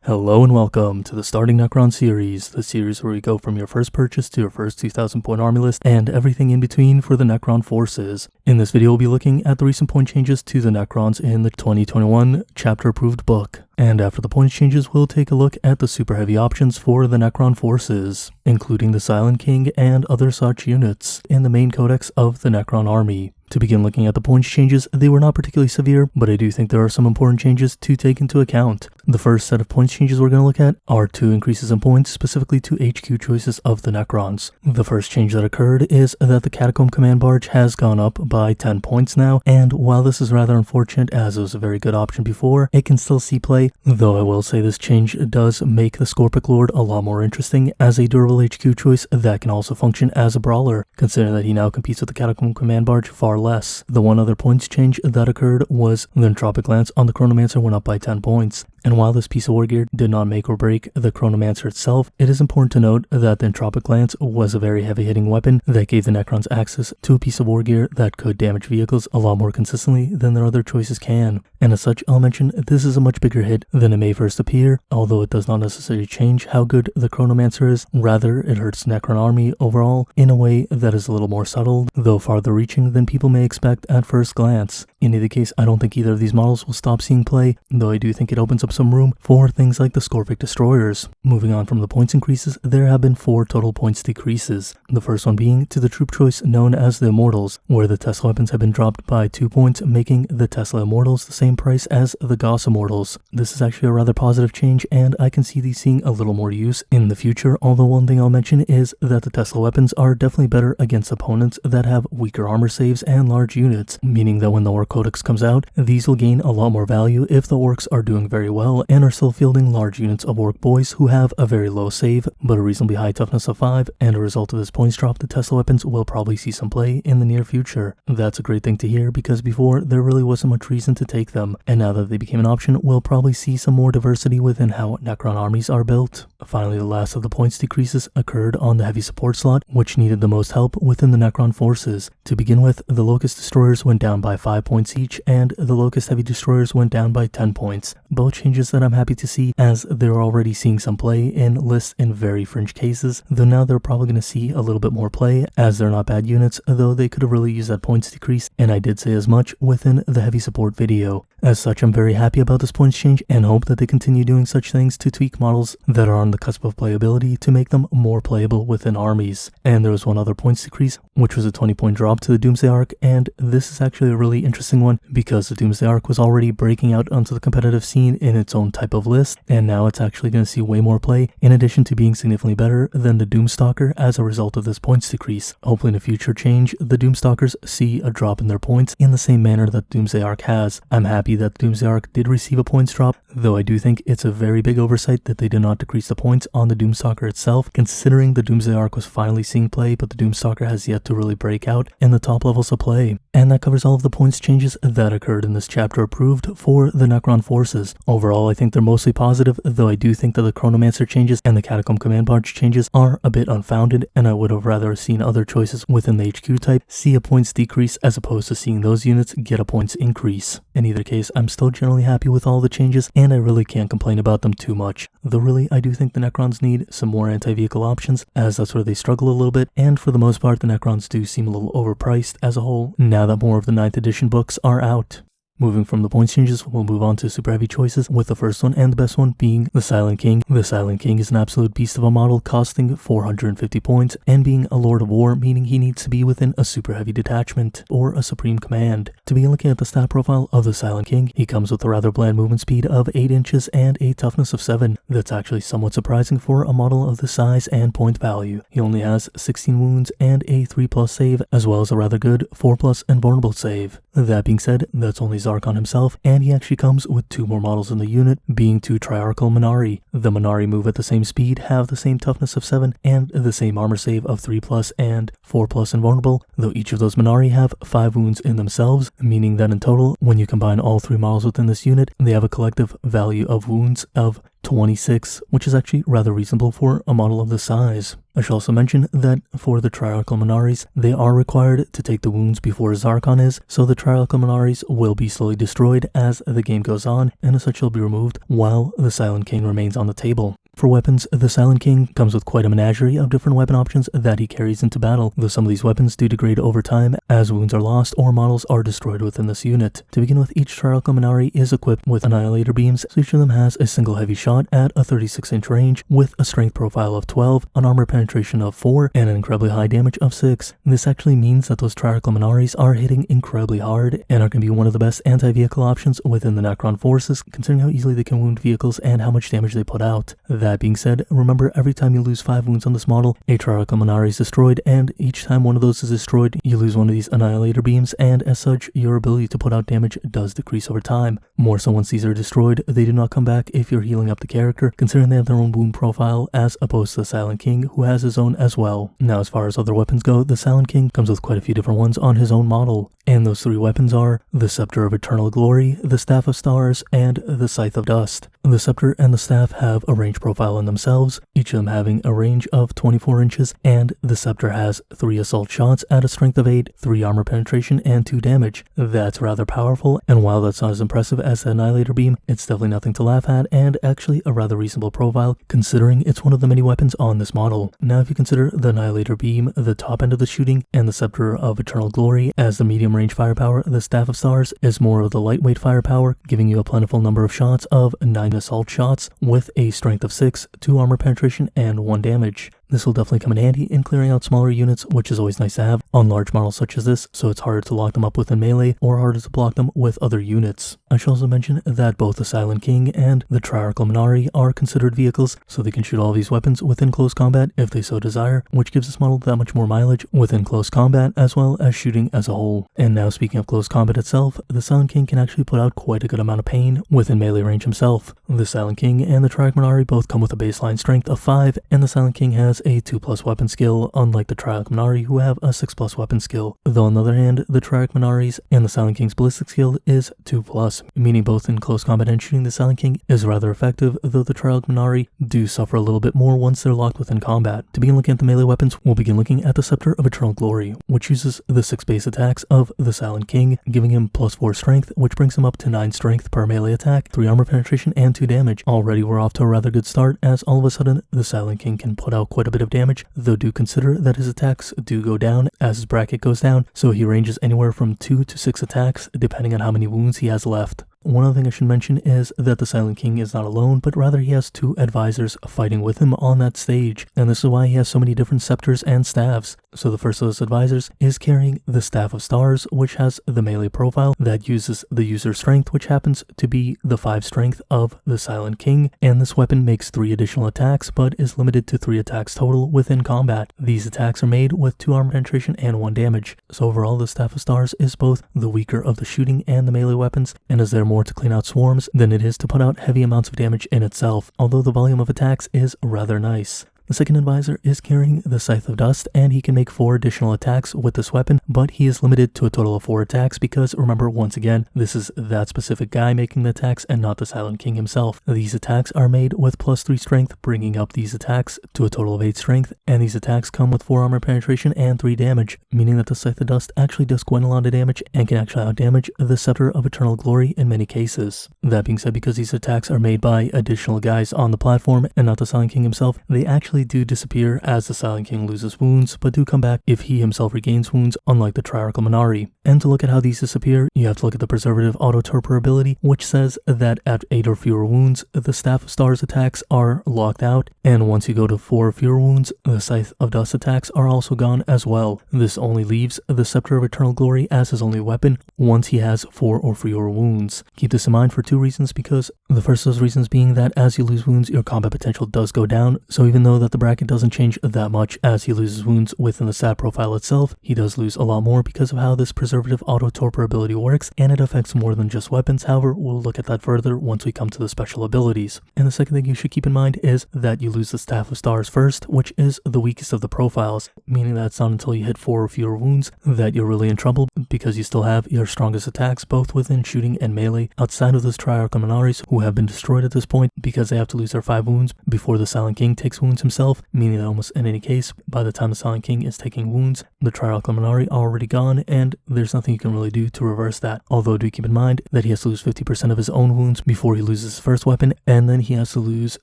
Hello and welcome to the Starting Necron series, the series where we go from your first purchase to your first 2000 point army list and everything in between for the Necron forces. In this video we'll be looking at the recent point changes to the Necrons in the 2021 chapter approved book. And after the points changes, we'll take a look at the super heavy options for the Necron forces, including the Silent King and other such units in the main codex of the Necron army. To begin looking at the points changes, they were not particularly severe, but I do think there are some important changes to take into account. The first set of points changes we're going to look at are 2 increases in points specifically to HQ choices of the Necrons. The first change that occurred is that the Catacomb Command Barge has gone up by 10 points now, and while this is rather unfortunate as it was a very good option before, it can still see play, though I will say this change does make the Scorpic Lord a lot more interesting as a durable HQ choice that can also function as a brawler, considering that he now competes with the Catacomb Command Barge far less. The one other points change that occurred was the Entropic Lance on the Chronomancer went up by 10 points. And while this piece of war gear did not make or break the Chronomancer itself, it is important to note that the Entropic Lance was a very heavy-hitting weapon that gave the Necrons access to a piece of war gear that could damage vehicles a lot more consistently than their other choices can. And as such, I'll mention this is a much bigger hit than it may first appear, although it does not necessarily change how good the Chronomancer is. Rather, it hurts the Necron army overall in a way that is a little more subtle, though farther reaching than people may expect at first glance. In either case, I don't think either of these models will stop seeing play, though I do think it opens up some room for things like the Scorpic Destroyers. Moving on from the points increases, there have been 4 total points decreases. The first one being to the troop choice known as the Immortals, where the Tesla weapons have been dropped by 2 points, making the Tesla Immortals the same price as the Gauss Immortals. This is actually a rather positive change, and I can see these seeing a little more use in the future, although one thing I'll mention is that the Tesla weapons are definitely better against opponents that have weaker armor saves and large units, meaning that when the Orc Codex comes out, these will gain a lot more value if the Orcs are doing very well and are still fielding large units of Orc boys who have a very low save but a reasonably high toughness of 5, and a result of this points drop, the Tesla weapons will probably see some play in the near future. That's a great thing to hear because before there really wasn't much reason to take them, and now that they became an option, we'll probably see some more diversity within how Necron armies are built. Finally, the last of the points decreases occurred on the heavy support slot, which needed the most help within the Necron forces. To begin with, the Locust Destroyers went down by 5 points each, and the Locust Heavy Destroyers went down by 10 points. Both changes that I'm happy to see, as they're already seeing some play in lists in very fringe cases, though now they're probably going to see a little bit more play as they're not bad units, though they could have really used that points decrease, and I did say as much within the heavy support video. As such, I'm very happy about this points change and hope that they continue doing such things to tweak models that are on the cusp of playability to make them more playable within armies. And there was one other points decrease, which was a 20-point drop to the Doomsday Arc, and this is actually a really interesting one because the Doomsday Arc was already breaking out onto the competitive scene in its own type of list, and now it's actually going to see way more play in addition to being significantly better than the Doomstalker as a result of this points decrease. Hopefully in a future change, the Doomstalkers see a drop in their points in the same manner that Doomsday Arc has. I'm happy that the Doomsday Arc did receive a points drop, though I do think it's a very big oversight that they did not decrease the points on the Doomstalker itself, considering the Doomsday Arc was finally seeing play, but the Doomstalker has yet to really break out in the top levels of play. And that covers all of the points changes that occurred in this chapter approved for the Necron forces. Overall, I think they're mostly positive, though I do think that the Chronomancer changes and the Catacomb Command Barge changes are a bit unfounded, and I would have rather seen other choices within the HQ type see a points decrease as opposed to seeing those units get a points increase. In either case, I'm still generally happy with all the changes, and I really can't complain about them too much. Though really, I do think the Necrons need some more anti-vehicle options, as that's where they struggle a little bit, and for the most part, the Necrons do seem a little overpriced as a whole, now that more of the 9th edition books are out. Moving from the points changes, we'll move on to super heavy choices, with the first one and the best one being the Silent King. The Silent King is an absolute beast of a model, costing 450 points, and being a Lord of War, meaning he needs to be within a super heavy detachment, or a Supreme Command. To begin looking at the stat profile of the Silent King, he comes with a rather bland movement speed of 8 inches and a toughness of 7. That's actually somewhat surprising for a model of this size and point value. He only has 16 wounds and a 3+ save, as well as a rather good 4+ invulnerable save. That being said, that's only Zarkon himself, and he actually comes with 2 more models in the unit, being 2 Triarchal Minari. The Minari move at the same speed, have the same toughness of 7, and the same armor save of 3+ and 4+ invulnerable, though each of those Minari have 5 wounds in themselves, meaning that in total, when you combine all 3 models within this unit, they have a collective value of wounds of 26, which is actually rather reasonable for a model of this size. I should also mention that for the Triarchal Minaris, they are required to take the wounds before Zarkon is, so the Triarchal Minaris will be slowly destroyed as the game goes on, and as such will be removed while the Silent King remains on the table. For weapons, the Silent King comes with quite a menagerie of different weapon options that he carries into battle, though some of these weapons do degrade over time as wounds are lost or models are destroyed within this unit. To begin with, each Triarchal Minari is equipped with Annihilator beams, so each of them has a single heavy shot at a 36-inch range with a strength profile of 12, an armor penetration of 4, and an incredibly high damage of 6. This actually means that those Triarchal Minaris are hitting incredibly hard and are going to be one of the best anti-vehicle options within the Necron forces, considering how easily they can wound vehicles and how much damage they put out. That being said, remember every time you lose 5 wounds on this model, a Triarchal Minari is destroyed, and each time one of those is destroyed, you lose one of these Annihilator beams, and as such, your ability to put out damage does decrease over time. More so once these are destroyed, they do not come back if you're healing up the character, considering they have their own wound profile as opposed to the Silent King, who has his own as well. Now as far as other weapons go, the Silent King comes with quite a few different ones on his own model, and those 3 weapons are the Scepter of Eternal Glory, the Staff of Stars, and the Scythe of Dust. The Scepter and the Staff have a range profile in themselves, each of them having a range of 24 inches, and the Scepter has 3 assault shots at a strength of 8, 3 armor penetration, and 2 damage. That's rather powerful, and while that's not as impressive as the Annihilator beam, it's definitely nothing to laugh at, and actually a rather reasonable profile, considering it's one of the many weapons on this model. Now if you consider the Annihilator beam the top end of the shooting, and the Scepter of Eternal Glory as the medium range firepower, the Staff of Stars is more of the lightweight firepower, giving you a plentiful number of shots of 9 assault shots with a strength of 6, 2 armor penetration, and 1 damage. This will definitely come in handy in clearing out smaller units, which is always nice to have on large models such as this, so it's harder to lock them up within melee or harder to block them with other units. I should also mention that both the Silent King and the Triarchal Minari are considered vehicles, so they can shoot all these weapons within close combat if they so desire, which gives this model that much more mileage within close combat as well as shooting as a whole. And now speaking of close combat itself, the Silent King can actually put out quite a good amount of pain within melee range himself. The Silent King and the Triarchal Minari both come with a baseline strength of 5, and the Silent King has a 2+ weapon skill, unlike the Triarchal Minari who have a 6+ weapon skill. Though on the other hand, the Triarchal Minaris and the Silent King's ballistic skill is 2+, meaning both in close combat and shooting the Silent King is rather effective, though the Triarchal Minari do suffer a little bit more once they're locked within combat. To begin looking at the melee weapons, we'll begin looking at the Scepter of Eternal Glory, which uses the 6 base attacks of the Silent King, giving him +4 strength, which brings him up to 9 strength per melee attack, 3 armor penetration, and 2 damage. Already we're off to a rather good start, as all of a sudden the Silent King can put out quite a bit of damage, though do consider that his attacks do go down as his bracket goes down, so he ranges anywhere from 2 to 6 attacks depending on how many wounds he has left. One other thing I should mention is that the Silent King is not alone, but rather he has 2 advisors fighting with him on that stage, and this is why he has so many different scepters and staffs. So the first of those advisors is carrying the Staff of Stars, which has the melee profile that uses the user strength, which happens to be the 5 strength of the Silent King, and this weapon makes 3 additional attacks, but is limited to 3 attacks total within combat. These attacks are made with 2 armor penetration and 1 damage, so overall the Staff of Stars is both the weaker of the shooting and the melee weapons, and is there more to clean out swarms than it is to put out heavy amounts of damage in itself, although the volume of attacks is rather nice. The second advisor is carrying the Scythe of Dust, and he can make 4 additional attacks with this weapon, but he is limited to a total of 4 attacks because, remember, once again, this is that specific guy making the attacks and not the Silent King himself. These attacks are made with +3 strength, bringing up these attacks to a total of 8 strength, and these attacks come with 4 armor penetration and 3 damage, meaning that the Scythe of Dust actually does quite a lot of damage and can actually outdamage the Scepter of Eternal Glory in many cases. That being said, because these attacks are made by additional guys on the platform and not the Silent King himself, they actually do disappear as the Silent King loses wounds, but do come back if he himself regains wounds, unlike the Triarchal Minari. And to look at how these disappear, you have to look at the Preservative Auto-Torpor ability, which says that at 8 or fewer wounds, the Staff of Stars attacks are locked out, and once you go to 4 or fewer wounds, the Scythe of Dust attacks are also gone as well. This only leaves the Scepter of Eternal Glory as his only weapon once he has 4 or fewer wounds. Keep this in mind for 2 reasons, because the first of those reasons being that as you lose wounds, your combat potential does go down, so even though that the bracket doesn't change that much as he loses wounds within the stat profile itself. He does lose a lot more because of how this preservative auto-torpor ability works, and it affects more than just weapons. However, we'll look at that further once we come to the special abilities. And the second thing you should keep in mind is that you lose the Staff of Stars first, which is the weakest of the profiles, meaning that it's not until you hit 4 or fewer wounds that you're really in trouble, because you still have your strongest attacks both within shooting and melee outside of those Triarch Luminaries, who have been destroyed at this point because they have to lose their 5 wounds before the Silent King takes wounds himself, meaning that almost in any case, by the time the Silent King is taking wounds, the Triarch Luminari are already gone, and there's nothing you can really do to reverse that. Although do keep in mind that he has to lose 50% of his own wounds before he loses his first weapon, and then he has to lose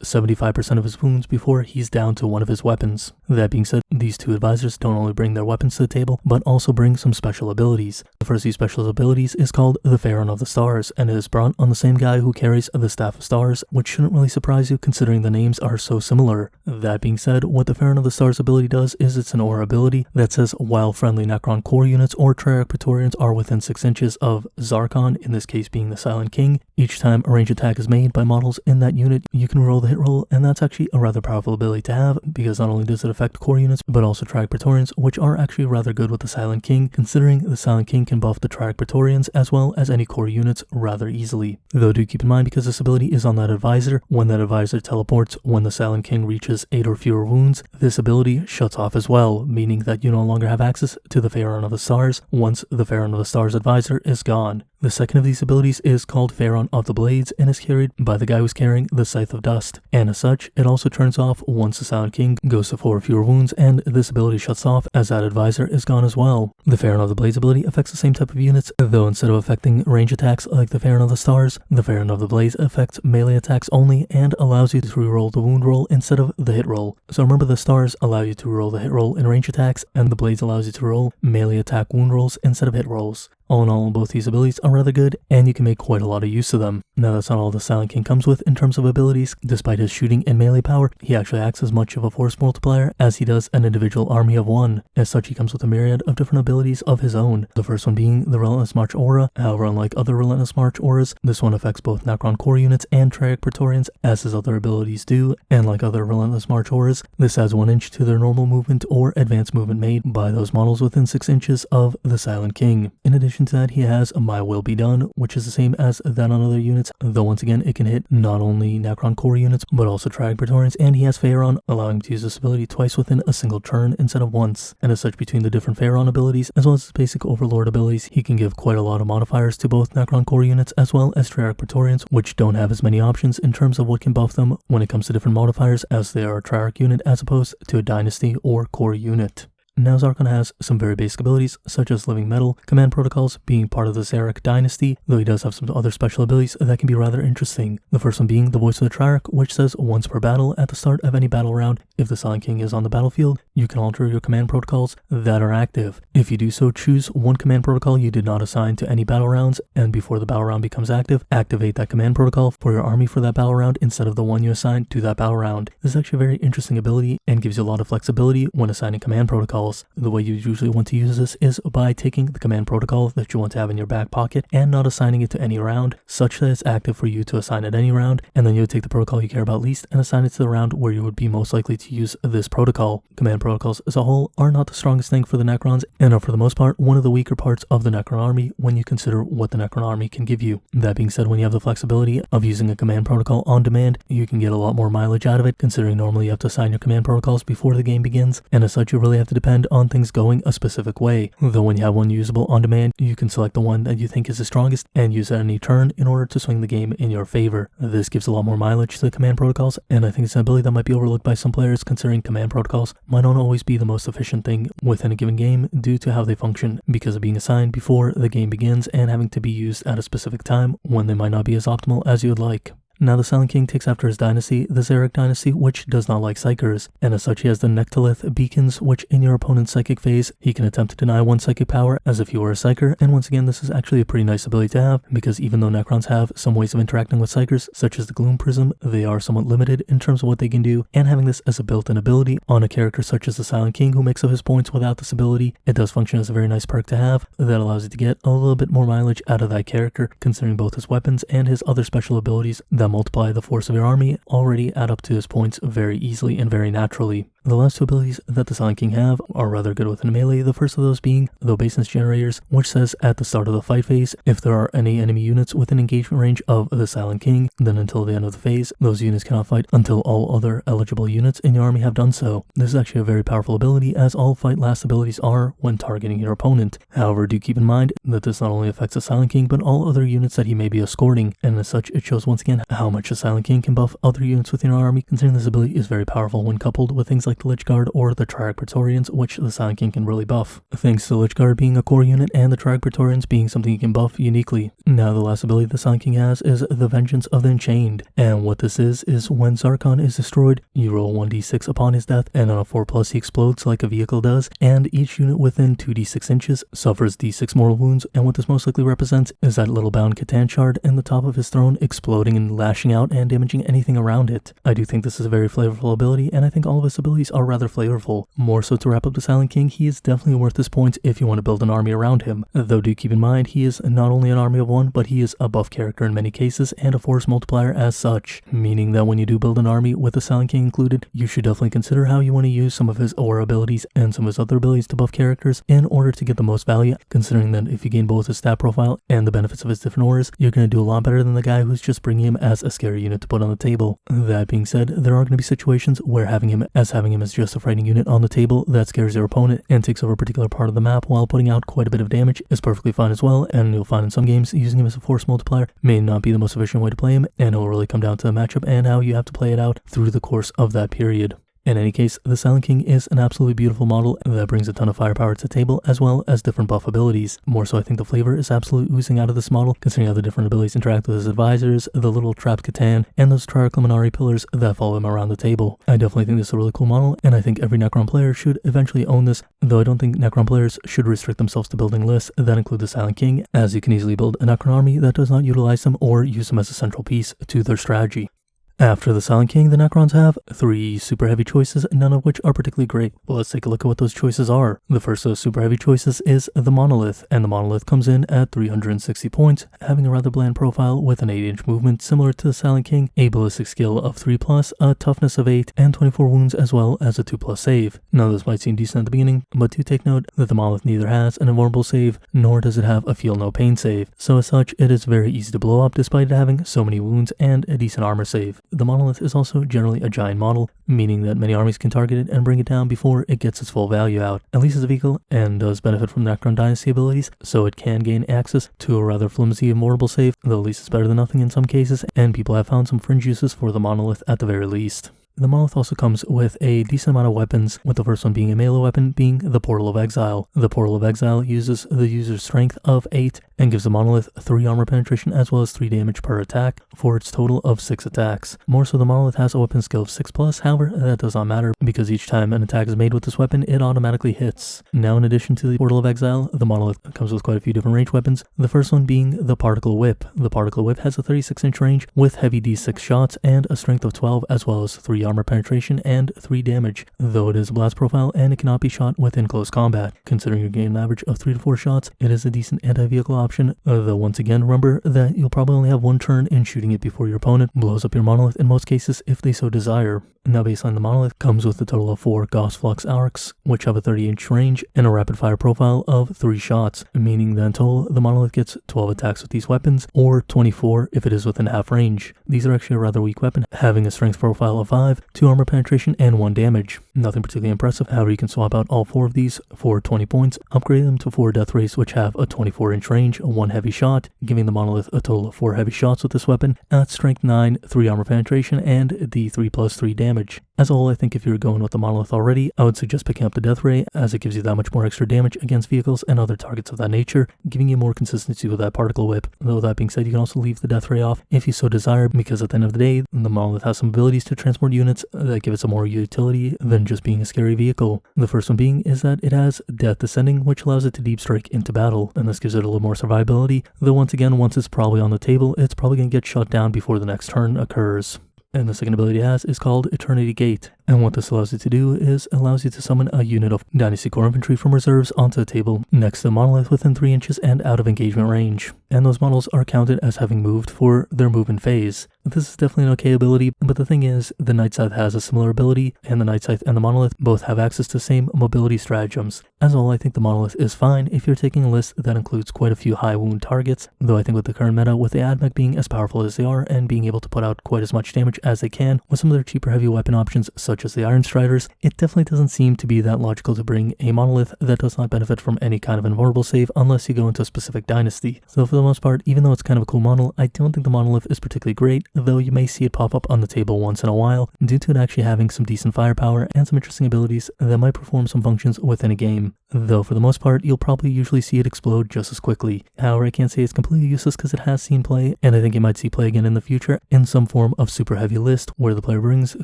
75% of his wounds before he's down to one of his weapons. That being said, these two advisors don't only bring their weapons to the table, but also bring some special abilities. The first of these special abilities is called the Pharaoh of the Stars, and it is brought on the same guy who carries the Staff of Stars, which shouldn't really surprise you considering the names are so similar. That being said, what the Pharaoh of the Stars ability does is it's an aura ability that says while friendly Necron core units or Triarch Praetorians are within 6 inches of Zarkon, in this case being the Silent King, each time a ranged attack is made by models in that unit, you can roll the hit roll, and that's actually a rather powerful ability to have, because not only does it affect core units, but also Triarch Praetorians, which are actually rather good with the Silent King, considering the Silent King can buff the Triarch Praetorians as well as any core units rather easily. Though do keep in mind, because this ability is on that advisor, when that advisor teleports when the Silent King reaches 8 or fewer wounds, this ability shuts off as well, meaning that you no longer have access to the Pharaoh of the Stars once the Pharaoh of the Stars advisor is gone. The second of these abilities is called Pharaoh of the Blades and is carried by the guy who's carrying the Scythe of Dust, and as such, it also turns off once the Silent King goes to 4 or fewer wounds, and this ability shuts off as that advisor is gone as well. The Pharaoh of the Blades ability affects the same type of units, though instead of affecting range attacks like the Pharaoh of the Stars, the Pharaoh of the Blades affects melee attacks only and allows you to reroll the wound roll instead of the hit roll. So remember, the stars allow you to roll the hit roll in range attacks, and the blades allows you to roll melee attack wound rolls instead of hit rolls. All in all, both these abilities are rather good, and you can make quite a lot of use of them. Now, that's not all the Silent King comes with in terms of abilities. Despite his shooting and melee power, he actually acts as much of a force multiplier as he does an individual army of one. As such, he comes with a myriad of different abilities of his own. The first one being the Relentless March Aura. However, unlike other Relentless March Auras, this one affects both Necron core units and Triarch Praetorians, as his other abilities do, and like other Relentless March Auras, this adds 1 inch to their normal movement or advanced movement made by those models within 6 inches of the Silent King. In addition to that, he has My Will Be Done, which is the same as that on other units, though once again it can hit not only Necron core units, but also Triarch Praetorians, and he has Pharaoh, allowing him to use this ability twice within a single turn instead of once. And as such, between the different Pharaoh abilities, as well as his basic Overlord abilities, he can give quite a lot of modifiers to both Necron core units as well as Triarch Praetorians, which don't have as many options in terms of what can buff them when it comes to different modifiers, as they are a Triarch unit as opposed to a Dynasty or core unit. Now, Zarkon has some very basic abilities, such as Living Metal, command protocols, being part of the Szarekh dynasty, though he does have some other special abilities that can be rather interesting. The first one being the Voice of the Triarch, which says once per battle at the start of any battle round, if the Silent King is on the battlefield, you can alter your command protocols that are active. If you do so, choose one command protocol you did not assign to any battle rounds, and before the battle round becomes active, activate that command protocol for your army for that battle round instead of the one you assigned to that battle round. This is actually a very interesting ability and gives you a lot of flexibility when assigning command protocols. The way you usually want to use this is by taking the command protocol that you want to have in your back pocket and not assigning it to any round, such that it's active for you to assign at any round, and then you would take the protocol you care about least and assign it to the round where you would be most likely to use this protocol. Command protocols as a whole are not the strongest thing for the Necrons, and are for the most part one of the weaker parts of the Necron army when you consider what the Necron army can give you. That being said, when you have the flexibility of using a command protocol on demand, you can get a lot more mileage out of it, considering normally you have to assign your command protocols before the game begins, and as such you really have to depend on things going a specific way. Though when you have one usable on demand, you can select the one that you think is the strongest and use it at any turn in order to swing the game in your favor. This gives a lot more mileage to the command protocols, and I think it's an ability that might be overlooked by some players, considering command protocols might not always be the most efficient thing within a given game due to how they function, because of being assigned before the game begins and having to be used at a specific time when they might not be as optimal as you would like. Now, the Silent King takes after his dynasty, the Szarekh dynasty, which does not like Psychers, and as such he has the Nectolith beacons, which in your opponent's psychic phase, he can attempt to deny one psychic power as if he were a Psyker, and once again this is actually a pretty nice ability to have, because even though Necrons have some ways of interacting with Psychers, such as the Gloom Prism, they are somewhat limited in terms of what they can do, and having this as a built-in ability on a character such as the Silent King who makes up his points without this ability, it does function as a very nice perk to have that allows you to get a little bit more mileage out of that character, considering both his weapons and his other special abilities that multiply the force of your army already add up to his points very easily and very naturally. The last two abilities that the Silent King have are rather good within melee, the first of those being the Obeisance Generators, which says at the start of the fight phase, if there are any enemy units within engagement range of the Silent King, then until the end of the phase, those units cannot fight until all other eligible units in your army have done so. This is actually a very powerful ability, as all fight last abilities are when targeting your opponent. However, do keep in mind that this not only affects the Silent King, but all other units that he may be escorting, and as such, it shows once again how much the Silent King can buff other units within your army, considering this ability is very powerful when coupled with things like the Lich Guard or the Triarch Praetorians, which the Silent King can really buff, thanks to the Lich Guard being a core unit and the Triarch Praetorians being something you can buff uniquely. Now the last ability the Silent King has is the Vengeance of the Enchained, and what this is when Zarkon is destroyed, you roll 1d6 upon his death, and on a 4+ he explodes like a vehicle does, and each unit within 2d6 inches suffers d6 mortal wounds, and what this most likely represents is that little bound Catan shard in the top of his throne exploding and lashing out and damaging anything around it. I do think this is a very flavorful ability, and I think all of his abilities are rather flavorful. More so to wrap up the Silent King, he is definitely worth his points if you want to build an army around him, though do keep in mind he is not only an army of one, but he is a buff character in many cases and a force multiplier as such, meaning that when you do build an army with the Silent King included, you should definitely consider how you want to use some of his aura abilities and some of his other abilities to buff characters in order to get the most value, considering that if you gain both his stat profile and the benefits of his different auras, you're going to do a lot better than the guy who's just bringing him as a scary unit to put on the table. That being said, there are going to be situations where having him as just a fighting unit on the table that scares your opponent and takes over a particular part of the map while putting out quite a bit of damage is perfectly fine as well, and you'll find in some games using him as a force multiplier may not be the most efficient way to play him, and it will really come down to the matchup and how you have to play it out through the course of that period. In any case, the Silent King is an absolutely beautiful model that brings a ton of firepower to the table as well as different buff abilities. More so, I think the flavor is absolutely oozing out of this model, considering how the different abilities interact with his advisors, the little trapped Catan, and those Triarch Luminari pillars that follow him around the table. I definitely think this is a really cool model, and I think every Necron player should eventually own this, though I don't think Necron players should restrict themselves to building lists that include the Silent King, as you can easily build a Necron army that does not utilize them or use them as a central piece to their strategy. After the Silent King, the Necrons have 3 super heavy choices, none of which are particularly great. But let's take a look at what those choices are. The first of those super heavy choices is the Monolith, and the Monolith comes in at 360 points, having a rather bland profile with an 8-inch movement similar to the Silent King, a ballistic skill of 3+, a toughness of 8, and 24 wounds as well as a 2+ save. Now this might seem decent at the beginning, but do take note that the Monolith neither has an invulnerable save, nor does it have a feel no pain save. So as such, it is very easy to blow up despite it having so many wounds and a decent armor save. The Monolith is also generally a giant model, meaning that many armies can target it and bring it down before it gets its full value out, at least as a vehicle, and does benefit from Necron Dynasty abilities, so it can gain access to a rather flimsy immortal save, though at least it's better than nothing in some cases, and people have found some fringe uses for the Monolith at the very least. The Monolith also comes with a decent amount of weapons, with the first one being a melee weapon being the Portal of Exile. The Portal of Exile uses the user's strength of 8 and gives the Monolith 3 armor penetration as well as 3 damage per attack for its total of 6 attacks. More so, the Monolith has a weapon skill of 6+, however, that does not matter because each time an attack is made with this weapon, it automatically hits. Now, in addition to the Portal of Exile, the Monolith comes with quite a few different range weapons, the first one being the Particle Whip. The Particle Whip has a 36-inch range with heavy d6 shots and a strength of 12 as well as 3 armor penetration and 3 damage, though it is a blast profile and it cannot be shot within close combat. Considering you gain an average of 3 to 4 shots, it is a decent anti-vehicle option, though once again remember that you'll probably only have one turn in shooting it before your opponent blows up your Monolith in most cases if they so desire. Now baseline, the Monolith comes with a total of 4 Gauss Flux arcs, which have a 30-inch range and a rapid fire profile of 3 shots, meaning that in total the Monolith gets 12 attacks with these weapons, or 24 if it is within half range. These are actually a rather weak weapon, having a strength profile of 5, 2 armor penetration, and 1 damage. Nothing particularly impressive, however you can swap out all 4 of these for 20 points, upgrade them to 4 Death Rays which have a 24-inch range, 1 heavy shot, giving the Monolith a total of 4 heavy shots with this weapon, at strength 9, 3 armor penetration, and the 3+3 damage. As a whole, I think if you're going with the Monolith already, I would suggest picking up the Death Ray, as it gives you that much more extra damage against vehicles and other targets of that nature, giving you more consistency with that Particle Whip. Though that being said, you can also leave the Death Ray off if you so desire, because at the end of the day, the Monolith has some abilities to transport units that give it some more utility than just being a scary vehicle. The first one being is that it has Death Descending, which allows it to deep strike into battle, and this gives it a little more survivability, though once again, once it's probably on the table, it's probably going to get shut down before the next turn occurs. And the second ability it has is called Eternity Gate. And what this allows you to do is allows you to summon a unit of Dynasty Core Infantry from reserves onto the table next to the Monolith within 3 inches and out of engagement range. And those models are counted as having moved for their movement phase. This is definitely an okay ability, but the thing is, the Night Scythe has a similar ability, and the Night Scythe and the Monolith both have access to the same mobility stratagems. As all, I think the Monolith is fine if you're taking a list that includes quite a few high wound targets, though I think with the current meta, with the AdMech being as powerful as they are and being able to put out quite as much damage as they can with some of their cheaper heavy weapon options such as the Iron Striders, it definitely doesn't seem to be that logical to bring a Monolith that does not benefit from any kind of invulnerable save unless you go into a specific dynasty. So for the most part, even though it's kind of a cool model, I don't think the Monolith is particularly great, though you may see it pop up on the table once in a while due to it actually having some decent firepower and some interesting abilities that might perform some functions within a game. Though for the most part, you'll probably usually see it explode just as quickly. However, I can't say it's completely useless because it has seen play, and I think it might see play again in the future in some form of super heavy list where the player brings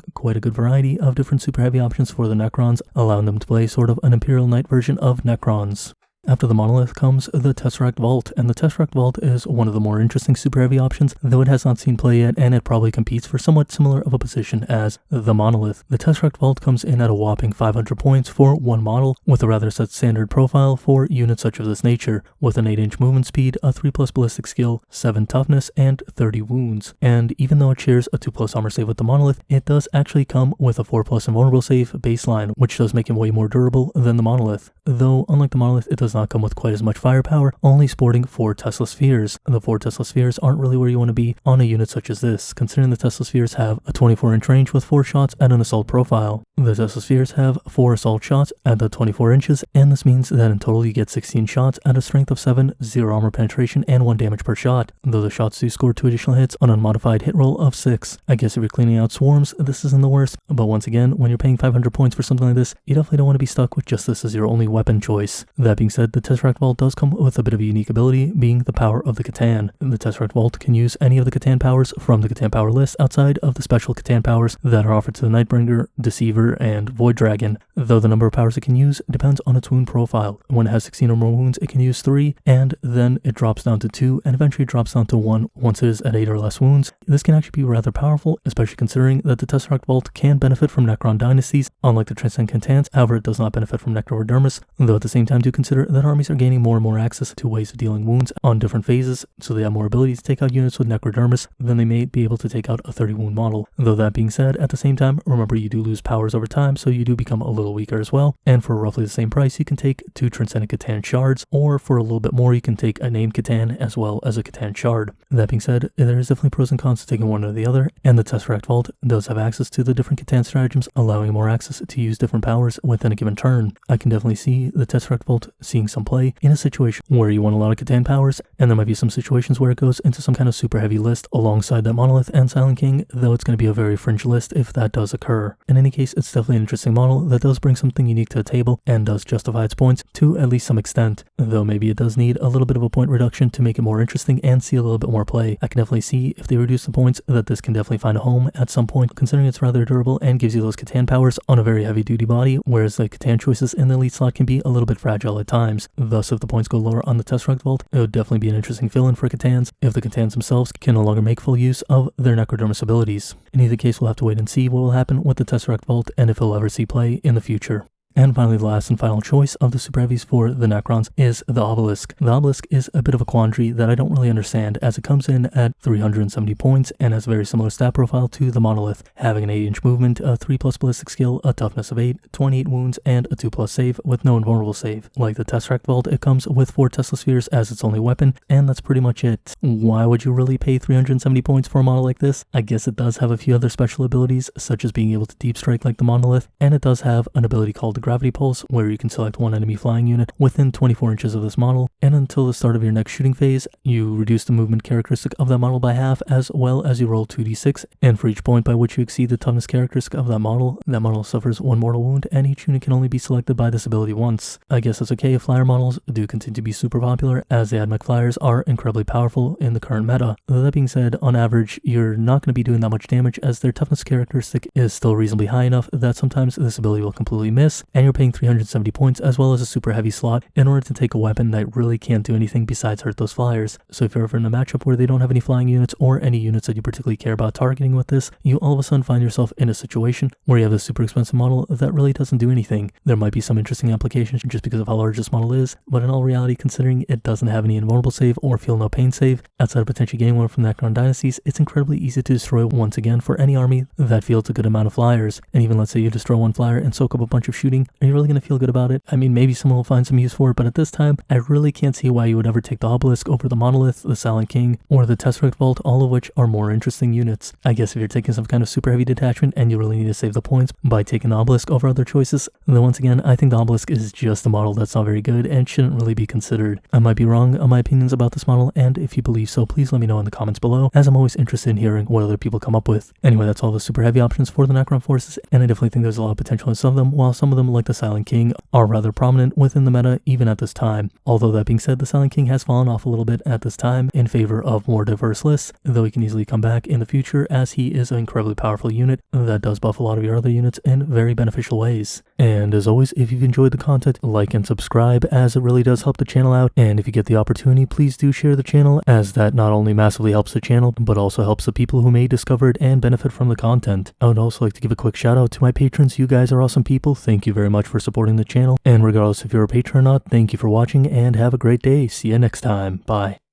quite a good variety of different super heavy options for the Necrons, allowing them to play sort of an Imperial Knight version of Necrons. After the Monolith comes the Tesseract Vault, and the Tesseract Vault is one of the more interesting super heavy options, though it has not seen play yet, and it probably competes for somewhat similar of a position as the Monolith. The Tesseract Vault comes in at a whopping 500 points for one model, with a rather set standard profile for units such of this nature, with an 8-inch movement speed, a 3+ ballistic skill, 7 toughness, and 30 wounds. And even though it shares a 2+ armor save with the Monolith, it does actually come with a 4+ invulnerable save baseline, which does make him way more durable than the Monolith. Though, unlike the Monolith, it does not come with quite as much firepower, only sporting 4 Tesla Spheres. The 4 Tesla Spheres aren't really where you want to be on a unit such as this, considering the Tesla Spheres have a 24-inch range with 4 shots at an assault profile. The Tesla Spheres have 4 assault shots at the 24 inches, and this means that in total you get 16 shots at a strength of 7, 0 armor penetration, and 1 damage per shot, though the shots do score 2 additional hits on an unmodified hit roll of 6. I guess if you're cleaning out swarms, this isn't the worst, but once again, when you're paying 500 points for something like this, you definitely don't want to be stuck with just this as your only weapon choice. That being said, the Tesseract Vault does come with a bit of a unique ability, being the power of the Catan. The Tesseract Vault can use any of the Catan powers from the Catan power list outside of the special Catan powers that are offered to the Nightbringer, Deceiver, and Void Dragon, though the number of powers it can use depends on its wound profile. When it has 16 or more wounds, it can use 3, and then it drops down to 2, and eventually drops down to 1 once it is at 8 or less wounds. This can actually be rather powerful, especially considering that the Tesseract Vault can benefit from Necron dynasties, unlike the Transcendent Catans. However, it does not benefit from Necrodermis, though at the same time do consider that armies are gaining more and more access to ways of dealing wounds on different phases, so they have more ability to take out units with Necrodermis than they may be able to take out a 30 wound model. Though that being said, at the same time, remember you do lose powers over time, so you do become a little weaker as well, and for roughly the same price you can take 2 Transcendent Catan shards, or for a little bit more you can take a named Catan as well as a Catan shard. That being said, there is definitely pros and cons to taking one or the other, and the Tesseract Vault does have access to the different Catan stratagems, allowing more access to use different powers within a given turn. I can definitely see the Tesseract Vault seeing some play in a situation where you want a lot of Catan powers, and there might be some situations where it goes into some kind of super heavy list alongside that Monolith and Silent King, though it's going to be a very fringe list if that does occur. In any case, it's definitely an interesting model that does bring something unique to the table and does justify its points to at least some extent, though maybe it does need a little bit of a point reduction to make it more interesting and see a little bit more play. I can definitely see if they reduce the points that this can definitely find a home at some point, considering it's rather durable and gives you those Catan powers on a very heavy duty body, whereas the Catan choices in the elite slot can be a little bit fragile at times. Thus, if the points go lower on the Tesseract Vault, it would definitely be an interesting fill-in for Catans if the Catans themselves can no longer make full use of their Necrodermis abilities. In either case, we'll have to wait and see what will happen with the Tesseract Vault and if it'll ever see play in the future. And finally, the last and final choice of the super heavies for the Necrons is the Obelisk. The Obelisk is a bit of a quandary that I don't really understand, as it comes in at 370 points and has a very similar stat profile to the Monolith, having an 8-inch movement, a 3+ ballistic skill, a toughness of 8, 28 wounds, and a 2+ save with no invulnerable save. Like the Tesseract Vault, it comes with 4 Tesla Spheres as its only weapon, and that's pretty much it. Why would you really pay 370 points for a model like this? I guess it does have a few other special abilities, such as being able to deep strike like the Monolith, and it does have an ability called the Gravity Pulse, where you can select one enemy flying unit within 24 inches of this model, and until the start of your next shooting phase, you reduce the movement characteristic of that model by half, as well as you roll 2d6, and for each point by which you exceed the toughness characteristic of that model suffers 1 mortal wound, and each unit can only be selected by this ability once. I guess that's okay if flyer models do continue to be super popular, as the AdMech flyers are incredibly powerful in the current meta. That being said, on average, you're not going to be doing that much damage, as their toughness characteristic is still reasonably high enough that sometimes this ability will completely miss, and you're paying 370 points as well as a super heavy slot in order to take a weapon that really can't do anything besides hurt those flyers. So if you're ever in a matchup where they don't have any flying units or any units that you particularly care about targeting with this, you all of a sudden find yourself in a situation where you have this super expensive model that really doesn't do anything. There might be some interesting applications just because of how large this model is, but in all reality, considering it doesn't have any invulnerable save or feel no pain save, outside of potentially getting one from the Necron dynasties, it's incredibly easy to destroy once again for any army that fields a good amount of flyers. And even let's say you destroy one flyer and soak up a bunch of shooting, are you really going to feel good about it? I mean, maybe someone will find some use for it, but at this time, I really can't see why you would ever take the Obelisk over the Monolith, the Szarekh King, or the Tesseract Vault, all of which are more interesting units. I guess if you're taking some kind of super heavy detachment and you really need to save the points by taking the Obelisk over other choices, then once again, I think the Obelisk is just a model that's not very good and shouldn't really be considered. I might be wrong on my opinions about this model, and if you believe so, please let me know in the comments below, as I'm always interested in hearing what other people come up with. Anyway, that's all the super heavy options for the Necron forces, and I definitely think there's a lot of potential in some of them, while some of them, like the Szarekh King, are rather prominent within the meta even at this time. Although that being said, the Szarekh King has fallen off a little bit at this time in favor of more diverse lists, though he can easily come back in the future as he is an incredibly powerful unit that does buff a lot of your other units in very beneficial ways. And as always, if you've enjoyed the content, like and subscribe, as it really does help the channel out, and if you get the opportunity, please do share the channel, as that not only massively helps the channel, but also helps the people who may discover it and benefit from the content. I would also like to give a quick shout out to my patrons. You guys are awesome people. Thank you very much for supporting the channel, and regardless if you're a patron or not, thank you for watching and have a great day. See you next time. Bye.